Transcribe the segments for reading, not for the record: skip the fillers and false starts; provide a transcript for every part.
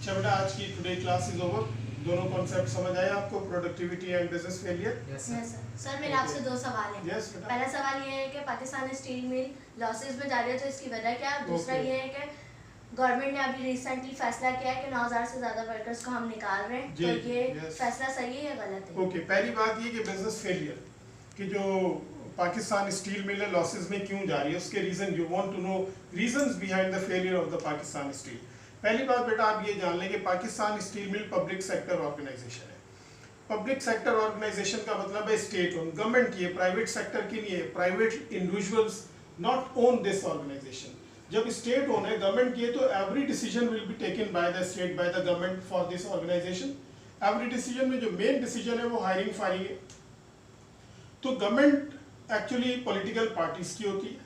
अच्छा बेटा, आज की टुडे क्लास इज ओवर। दोनों कॉन्सेप्ट समझ आए आपको, productivity and business failure? Yes sir, मेरे आपसे दो सवाल हैं। Yes, बेटा। पहला सवाल ये है कि पाकिस्तान स्टील मिल लॉसेस में जा रही है, तो इसकी वजह क्या है? दूसरा Okay. ये है कि गवर्नमेंट ने अभी रिसेंटली फैसला किया है कि 9,000 से ज़्यादा वर्कर्स को हम निकाल रहे हैं, जी, तो ये yes. फैसला सही है या गलत है? ओके, पहली बात ये कि बिजनेस फेलियर कि जो पाकिस्तान स्टील मिल है लॉसेस में क्यों जा रही है, उसके reason you want to know reasons behind the failure of the Pakistan steel. पहली बात बेटा आप ये जान लें कि Pakistan steel mill public sector organisation है। पब्लिक सेक्टर ऑर्गेनाइजेशन का मतलब है स्टेट ओन, गवर्नमेंट की है, प्राइवेट सेक्टर की नहीं है। Private individuals not own this organisation. जब स्टेट ओन है, गवर्नमेंट की है, तो every decision will be taken by the state, by the government for this organisation. Every decision में जो मेन डिसीजन है वो हायरिंग फायरिंग है। तो गवर्नमेंट एक्चुअली पॉलिटिकल पार्टीज की होती है।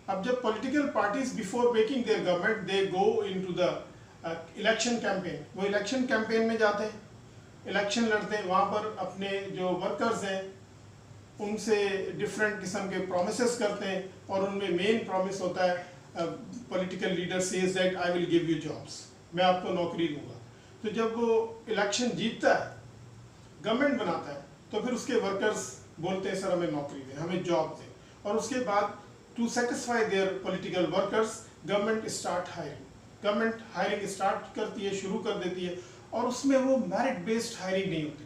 अब जब political parties before making their government they go into the election campaign, वो इलेक्शन कैंपेन में जाते हैं, इलेक्शन लड़ते हैं, वहाँ पर अपने जो वर्कर्स हैं उनसे डिफरेंट किस्म के प्रोमिसेस करते हैं, और उनमें मेन प्रॉमिस होता है political leader says that I will give you jobs, मैं आपको नौकरी दूंगा। तो जब वो इलेक्शन जीतता है, गवर्नमेंट बनाता है, तो फिर उसके वर्कर्स बोलते हैं सर हमें नौकरी दें, हमें जॉब दें, और उसके बाद to satisfy their political workers government start hiring. Government hiring start करती है, शुरू कर देती है, और उसमें वो मेरिट बेस्ड हायरिंग नहीं होती,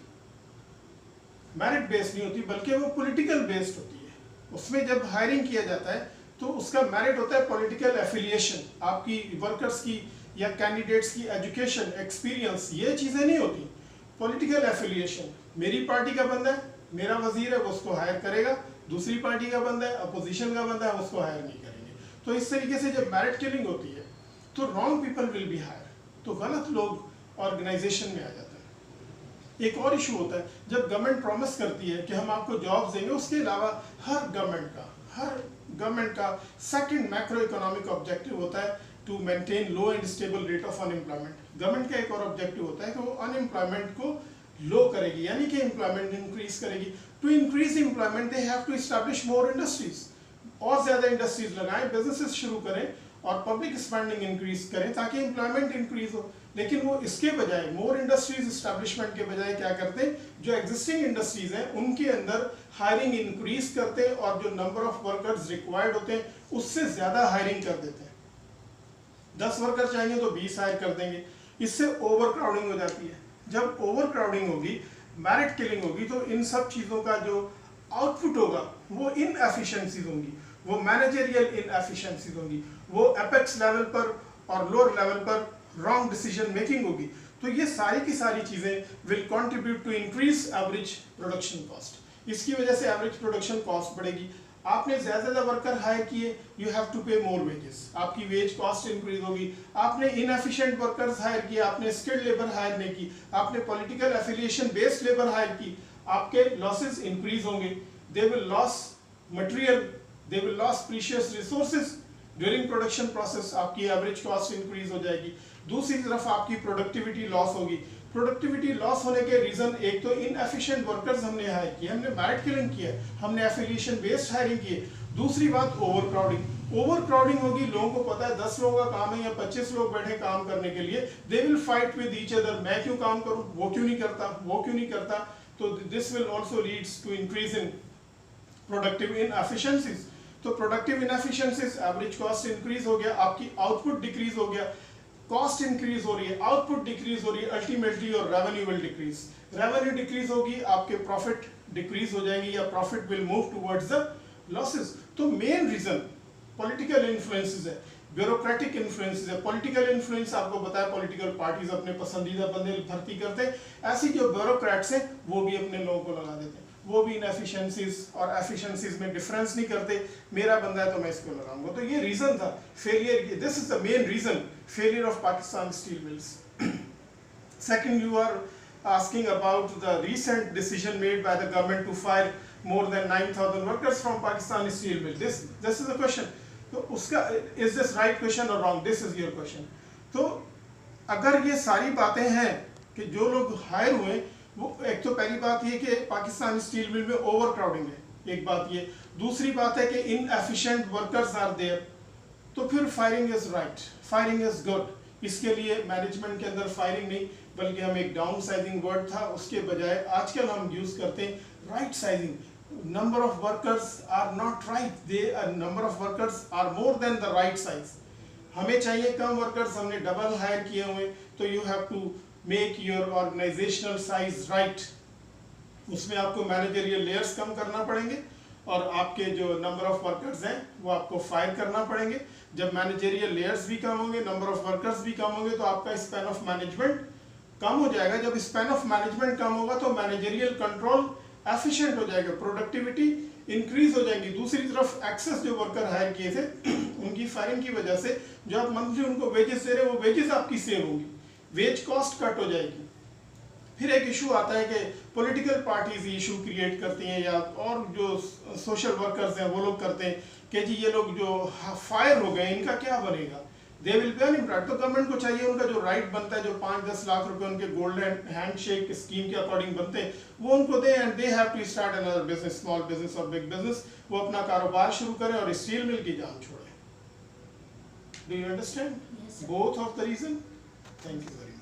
मेरिट बेस्ड नहीं होती, बल्कि वो पॉलिटिकल बेस्ड होती है। उसमें जब हायरिंग किया जाता है तो उसका मेरिट होता है पॉलिटिकल एफिलिएशन, आपकी वर्कर्स की या कैंडिडेट्स की एजुकेशन, एक्सपीरियंस, ये चीज़ें नहीं होती। पॉलिटिकल एफिलिएशन, मेरी पार्टी का बंदा है, मेरा वजीर है, वो उसको हायर करेगा, दूसरी पार्टी का बंदा है, अपोजिशन का बंदा है, उसको हायर नहीं करेंगे। तो इस तरीके से जब मेरिट किलिंग होती है तो wrong people will be hire, तो गलत लोग ऑर्गेनाइजेशन में आ जाते हैं। एक और इशू होता है, जब गवर्नमेंट प्रॉमिस करती है कि हम आपको जॉब्स देंगे, उसके अलावा हर गवर्नमेंट का सेकंड मैक्रो इकोनॉमिक ऑब्जेक्टिव होता है to maintain low and stable rate of unemployment. Government का एक और ऑब्जेक्टिव होता है कि वो अनएम्प्लॉयमेंट को लो करेगी, यानी कि एम्प्लॉयमेंट इंक्रीज करेगी। To increase employment they have to establish more industries, और ज्यादा इंडस्ट्रीज लगाएं, बिजनेसेस शुरू करें, और पब्लिक स्पेंडिंग इंक्रीज करें ताकि एम्प्लॉयमेंट इंक्रीज हो। लेकिन वो इसके बजाय, मोर इंडस्ट्रीज एस्टैब्लिशमेंट के बजाय क्या करते हैं, जो एग्जिस्टिंग इंडस्ट्रीज हैं उनके अंदर हायरिंग इंक्रीज करते हैं, और जो नंबर ऑफ वर्कर्स रिक्वायर्ड होते हैं उससे ज्यादा हायरिंग कर देते हैं। 10 वर्कर चाहिए तो 20 हायर कर देंगे। इससे ओवर क्राउडिंग हो जाती है। जब ओवर क्राउडिंग होगी, मेरिट किलिंग होगी, तो इन सब चीज़ों का जो आउटपुट होगा वो इनएफिशिएंसीज होंगी, वो मैनेजरियल इनएफिशिएंसीज होंगी, वो एपेक्स लेवल पर और लोअर लेवल पर रॉन्ग डिसीजन मेकिंग होगी। तो ये सारी की सारी चीज़ें will contribute to increase average production cost. इसकी वजह से एवरेज प्रोडक्शन कॉस्ट बढ़ेगी। आपने ज़्यादा वर्कर हायर किए, you have to pay more wages, आपकी वेज कॉस्ट इंक्रीज होगी। आपने इनएफिशिएंट वर्कर्स हायर किए, आपने स्किल्ड लेबर हायर नहीं की, आपने political affiliation based labour hire की, आपके लॉसेस इंक्रीज होंगे। They will loss material, they will loss precious resources during production process, आपकी एवरेज कॉस्ट इंक्रीज हो जाएगी। दूसरी तरफ आपकी प्रोडक्टिविटी लॉस होगी। प्रोडक्टिविटी लॉस होने के रीजन, एक तो इनएफिशिएंट वर्कर्स हमने हायर किए, हमने मेरिट किलिंग किया, हमने एफिलिएशन बेस्ड हायरिंग की। दूसरी बात ओवर क्राउडिंग। ओवर क्राउडिंग होगी, लोगों को पता है 10 लोगों का काम है या 25 लोग बैठे काम करने के लिए, they will fight with each other, मैं क्यों काम करूं, वो क्यों नहीं करता, वो क्यों नहीं करता। तो this will also leads to increase in productive inefficiencies. तो productive inefficiencies, average cost increase हो गया, आपकी आउटपुट डिक्रीज हो गया, कॉस्ट इंक्रीज हो रही है, आउटपुट डिक्रीज हो रही है, अल्टीमेटली और revenue will decrease. Revenue decrease होगी, आपके प्रॉफिट डिक्रीज हो जाएंगे, या profit will move towards the losses. तो मेन रीजन पॉलिटिकल इन्फ्लुएंसेस है, ब्यूरोक्रेटिक इन्फ्लुएंसेस है। पॉलिटिकल इन्फ्लुएंस आपको पता है, पॉलिटिकल पार्टीज अपने पसंदीदा बंदे भर्ती करते हैं, ऐसी जो ब्यूरोक्रेट्स हैं वो भी अपने लोगों को लगा देते हैं, वो भी इनएफिशिएंसीज और एफिशिएंसीज में डिफरेंस नहीं करते, मेरा बंदा है तो मैं इसको लगाऊंगा। तो ये रीजन था failure, this is the main reason failure of Pakistan steel mills. Second, you are asking about the recent decision made by the government to fire more than 9,000 workers from Pakistan Steel Mill. This is the question. तो उसका is this right question or wrong? This is your question. तो अगर ये सारी बातें हैं कि जो लोग हायर हुए, वो एक तो पहली बात ये कि पाकिस्तान स्टील मिल में ओवर क्राउडिंग है, एक बात ये। दूसरी बात है कि इनएफिशिएंट वर्कर्स आर देयर, तो फिर firing is right, firing is good. इसके लिए मैनेजमेंट के अंदर फायरिंग नहीं, बल्कि हम एक डाउन साइजिंग वर्ड था, उसके बजाय आजकल हम यूज करते हैं right sizing. Number of workers are not right, they number of workers are more than the right size. हमें चाहिए कम वर्कर्स, हमने डबल हायर किए हुए, तो you have to make your organisational size right. उसमें आपको मैनेजरियल लेयर्स कम करना पड़ेंगे और आपके जो नंबर ऑफ वर्कर्स हैं वो आपको फायर करना पड़ेंगे। जब मैनेजरियल लेयर्स भी कम होंगे, नंबर ऑफ वर्कर्स भी कम होंगे, तो आपका स्पैन ऑफ मैनेजमेंट कम हो जाएगा। जब स्पैन ऑफ मैनेजमेंट कम होगा तो मैनेजरियल कंट्रोल एफिशिएंट हो जाएगा, प्रोडक्टिविटी इंक्रीज हो जाएगी। दूसरी तरफ एक्सेस जो वर्कर हायर किए थे उनकी फायरिंग की वजह से जो आप मंथली उनको वेजेस दे रहे हो वो वेजेस आपकी सेव होंगी, वेज कॉस्ट कट हो जाएगी। फिर एक इशू आता है कि पॉलिटिकल पार्टीज इशू क्रिएट करती हैं या और जो सोशल वर्कर्स हैं वो लोग करते हैं कि जी ये लोग जो फायर हो गए इनका क्या बनेगा, दे विल बी अनएम्प्लॉयड। तो गवर्नमेंट को चाहिए उनका जो राइट बनता है, जो 5-10 लाख रुपए उनके गोल्डन हैंडशेक स्कीम के अकॉर्डिंग बनते हैं, वो उनको दें and they have to start another business, small business और बिग बिजनेस। वो अपना कारोबार शुरू करें और स्टील मिल की जान छोड़ें। Do you understand Yes, sir. Both of the reason? Thank you very much.